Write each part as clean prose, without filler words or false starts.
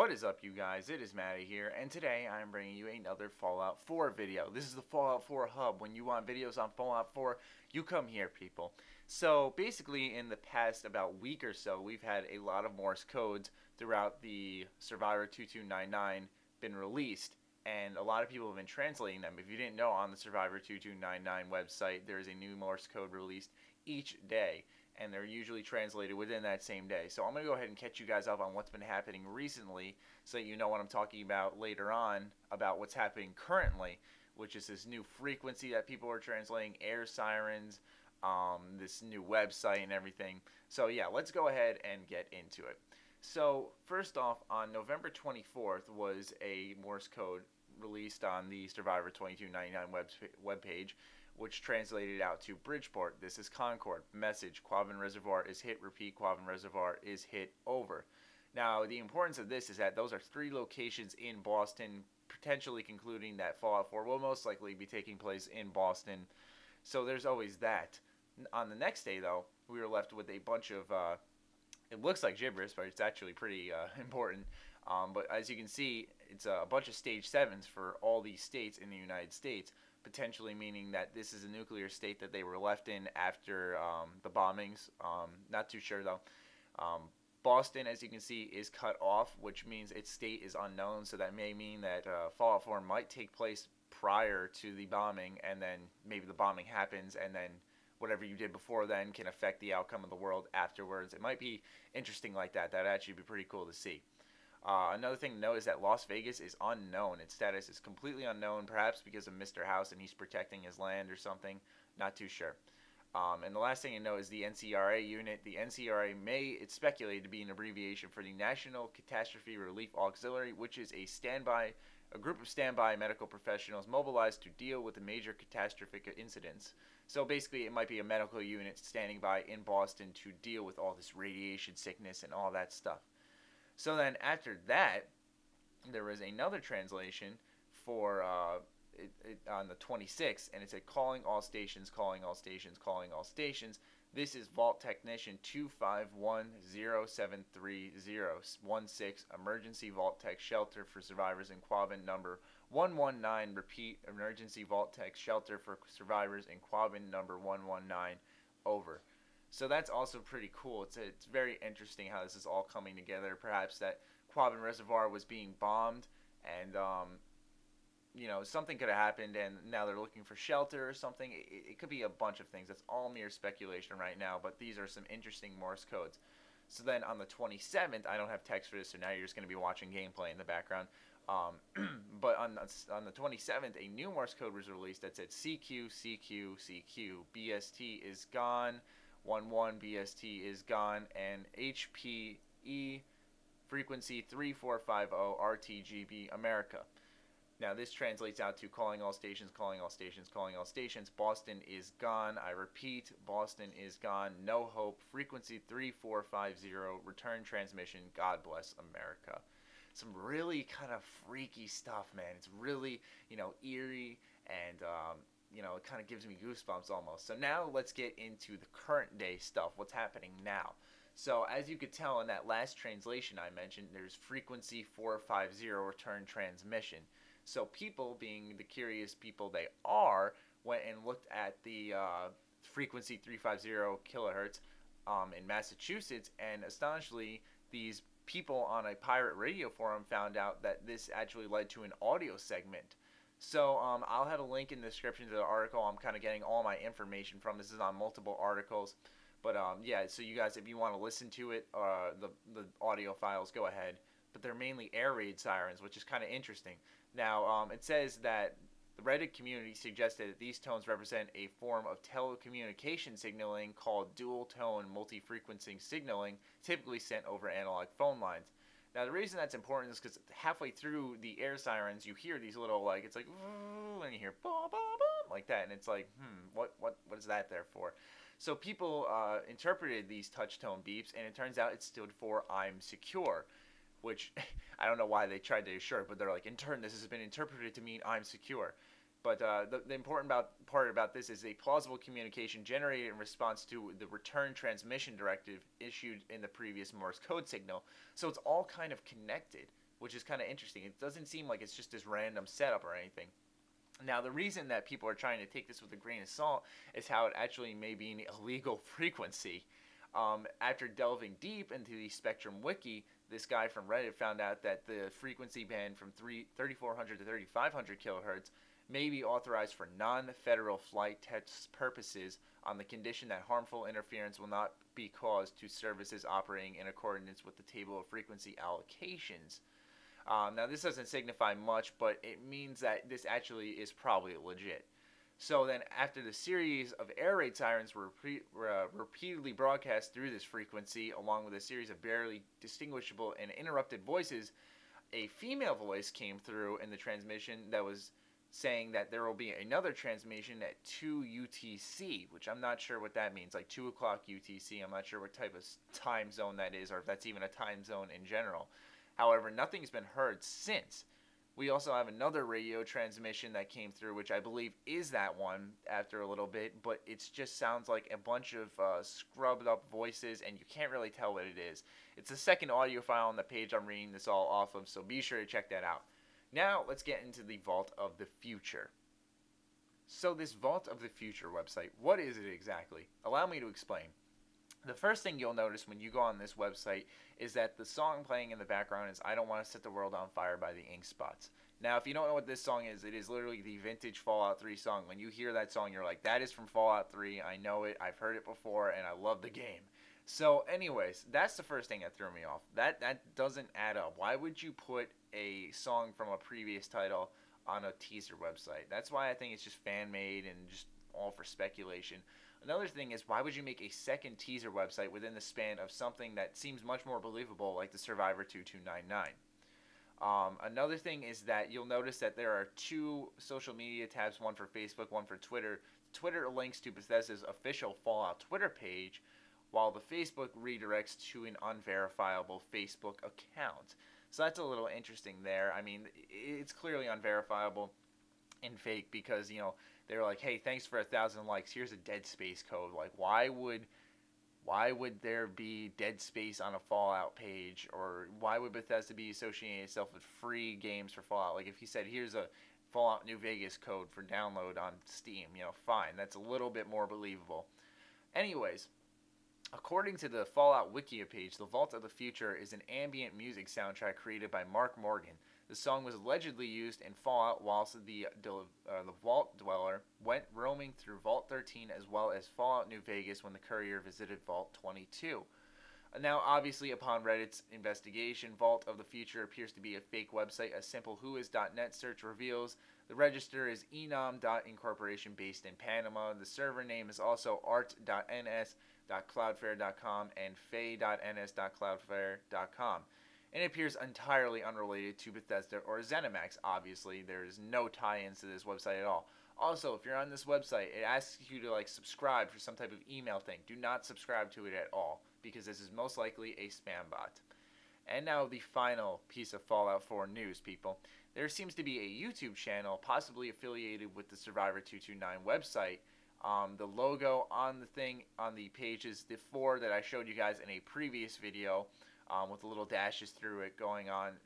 What is up, you guys? It is Matty here, and today I'm bringing you another Fallout 4 video. This is the Fallout 4 hub. When you want videos on Fallout 4, you come here, people. So basically, in the past about week or so, we've had a lot of Morse codes throughout the Survivor 2299 been released, and a lot of people have been translating them. If you didn't know, on the Survivor 2299 website, there is a new Morse code released each day, and they're usually translated within that same day. So I'm going to go ahead and catch you guys up on what's been happening recently so that you know what I'm talking about later on about what's happening currently, which is this new frequency that people are translating, air sirens, this new website and everything. So yeah, let's go ahead and get into it. So first off, on November 24th was a Morse code released on the Survivor 2299 webpage, which translated out to Bridgeport. This is Concord. Message: Quabbin Reservoir is hit. Repeat: Quabbin Reservoir is hit. Over. Now, the importance of this is that those are 3 locations in Boston, potentially concluding that Fallout 4 will most likely be taking place in Boston. So there's always that. On the next day, though, we were left with a bunch of, it looks like gibberish, but it's actually pretty important. But as you can see, it's a bunch of stage 7s for all these states in the United States, potentially meaning that this is a nuclear state that they were left in after the bombings. Not too sure, though. Boston, as you can see, is cut off, which means its state is unknown, so that may mean that Fallout 4 might take place prior to the bombing, and then maybe the bombing happens, and then whatever you did before then can affect the outcome of the world afterwards. It might be interesting like that. That'd actually be pretty cool to see. Another thing to note is that Las Vegas is unknown. Its status is completely unknown, perhaps because of Mr. House and he's protecting his land or something. Not too sure. And the last thing to know is the NCRA unit. The NCRA it's speculated to be an abbreviation for the National Catastrophe Relief Auxiliary, which is a group of standby medical professionals mobilized to deal with the major catastrophic incidents. So basically, it might be a medical unit standing by in Boston to deal with all this radiation sickness and all that stuff. So then after that, there was another translation for on the 26th, and it said calling all stations, calling all stations, calling all stations. This is Vault Technician 251073016, Emergency Vault Tech Shelter for survivors in Quabbin number 119. Repeat: Emergency Vault Tech Shelter for survivors in Quabbin number 119. Over. So that's also pretty cool. It's very interesting how this is all coming together. Perhaps that Quabbin Reservoir was being bombed, and something could have happened, and now they're looking for shelter or something. It could be a bunch of things. That's all mere speculation right now, but these are some interesting Morse codes. So then on the 27th, I don't have text for this, so now you're just going to be watching gameplay in the background. But on the 27th, a new Morse code was released that said CQ, CQ, CQ, BST is gone. 11 BST is gone, and HPE frequency 3450 RTGB America. Now this translates out to calling all stations, calling all stations, calling all stations. Boston is gone. I repeat, Boston is gone. No hope. Frequency 3450. Return transmission. God bless America. Some really kind of freaky stuff, man. It's really, eerie, and it kind of gives me goosebumps almost. So now let's get into the current day stuff. What's happening now? So as you could tell in that last translation I mentioned, there's frequency 450 return transmission. So people, being the curious people they are, went and looked at the frequency 350 kilohertz in Massachusetts, and astonishingly, these people on a pirate radio forum found out that this actually led to an audio segment. So I'll have a link in the description to the article. I'm kind of getting all my information from. This is on multiple articles. But yeah, so you guys, if you want to listen to it, the audio files, go ahead. But they're mainly air raid sirens, which is kind of interesting. Now, it says that the Reddit community suggested that these tones represent a form of telecommunication signaling called dual-tone multi-frequency signaling, typically sent over analog phone lines. Now, the reason that's important is because halfway through the air sirens, you hear these little, it's like, and you hear, bah, bah, bah, like that, and it's like, what is that there for? So people interpreted these touch tone beeps, and it turns out it stood for I'm secure, which I don't know why they tried to assure it, but they're like, in turn, this has been interpreted to mean I'm secure. But the important part about this is a plausible communication generated in response to the return transmission directive issued in the previous Morse code signal. So it's all kind of connected. which is kind of interesting. It doesn't seem like it's just this random setup or anything. Now, the reason that people are trying to take this with a grain of salt is how it actually may be an illegal frequency. After delving deep into the Spectrum Wiki, this guy from Reddit found out that the frequency band from 3400 to 3500 kilohertz may be authorized for non-federal flight test purposes on the condition that harmful interference will not be caused to services operating in accordance with the table of frequency allocations. Now, this doesn't signify much, but it means that this actually is probably legit. So then, after the series of air raid sirens were repeatedly broadcast through this frequency, along with a series of barely distinguishable and interrupted voices, a female voice came through in the transmission that was saying that there will be another transmission at 2 UTC, which I'm not sure what that means, like 2 o'clock UTC. I'm not sure what type of time zone that is, or if that's even a time zone in general. However, nothing's been heard since. We also have another radio transmission that came through, which I believe is that one after a little bit, but it just sounds like a bunch of scrubbed up voices, and you can't really tell what it is. It's the second audio file on the page I'm reading this all off of, so be sure to check that out. Now, let's get into the Vault of the Future. So this Vault of the Future website, what is it exactly? Allow me to explain. The first thing you'll notice when you go on this website is that the song playing in the background is I Don't Want to Set the World on Fire by the Ink Spots. Now, if you don't know what this song is, it is literally the vintage Fallout 3 song. When you hear that song, you're like, that is from Fallout 3. I know it. I've heard it before, and I love the game. So, anyways, that's the first thing that threw me off. That doesn't add up. Why would you put a song from a previous title on a teaser website? That's why I think it's just fan-made and just all for speculation. Another thing is, why would you make a second teaser website within the span of something that seems much more believable, like the Survivor 2299? Another thing is that you'll notice that there are 2 social media tabs, one for Facebook, one for Twitter. Twitter links to Bethesda's official Fallout Twitter page, while the Facebook redirects to an unverifiable Facebook account. So that's a little interesting there. I mean, it's clearly unverifiable and fake because, you know, they're like, hey, thanks for 1,000 likes. Here's a Dead Space code. Like, why would there be Dead Space on a Fallout page? Or why would Bethesda be associating itself with free games for Fallout? Like, if he said, here's a Fallout New Vegas code for download on Steam, you know, fine. That's a little bit more believable. Anyways, according to the Fallout Wikia page, The Vault of the Future is an ambient music soundtrack created by Mark Morgan. The song was allegedly used in Fallout whilst the Vault Dweller went roaming through Vault 13 as well as Fallout New Vegas when the courier visited Vault 22. Now, obviously, upon Reddit's investigation, Vault of the Future appears to be a fake website. A simple whois.net search reveals the register is enum.incorporation based in Panama. The server name is also art.ns.cloudflare.com and fay.ns.cloudflare.com. And it appears entirely unrelated to Bethesda or ZeniMax. Obviously, there's no tie-ins to this website at all. Also, if you're on this website, it asks you to subscribe for some type of email thing. Do not subscribe to it at all, because this is most likely a spam bot. And now the final piece of Fallout 4 news, people. There seems to be a YouTube channel possibly affiliated with the Survivor 229 website. The logo on the thing on the page is the 4 that I showed you guys in a previous video, with the little dashes through it going on.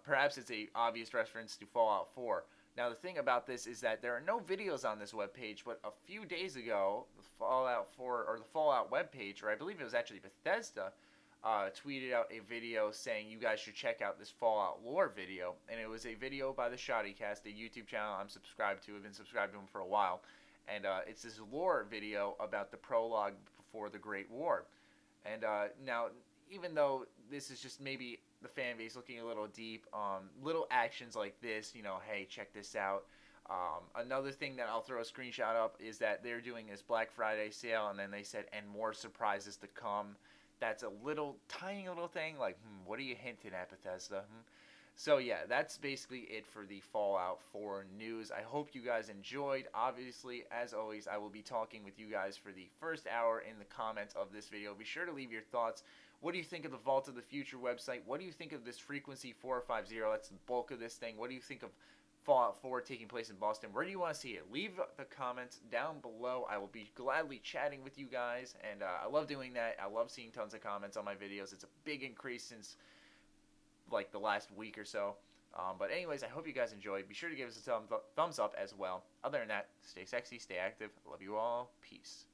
Perhaps it's a obvious reference to Fallout 4. Now, the thing about this is that there are no videos on this webpage, but a few days ago, the Fallout 4, or the Fallout webpage, or I believe it was actually Bethesda, tweeted out a video saying you guys should check out this Fallout lore video. And it was a video by the Shoddycast, a YouTube channel I'm subscribed to. I've been subscribed to him for a while. And it's this lore video about the prologue before the Great War. And now, even though this is just maybe the fan base looking a little deep, little actions like this, you know, hey, check this out. Another thing that I'll throw a screenshot up is that they're doing this Black Friday sale, and then they said, and more surprises to come. That's a little, tiny little thing, like, what are you hinting at, Bethesda? So yeah, that's basically it for the Fallout 4 news. I hope you guys enjoyed. Obviously, as always, I will be talking with you guys for the first hour in the comments of this video. Be sure to leave your thoughts. What do you think of the Vault of the Future website? What do you think of this frequency 450? That's the bulk of this thing. What do you think of Fallout 4 taking place in Boston? Where do you want to see it? Leave the comments down below. I will be gladly chatting with you guys, and I love doing that. I love seeing tons of comments on my videos. It's a big increase since like the last week or so. But anyways, I hope you guys enjoyed. Be sure to give us a thumbs up as well. Other than that, stay sexy, stay active. Love you all. Peace.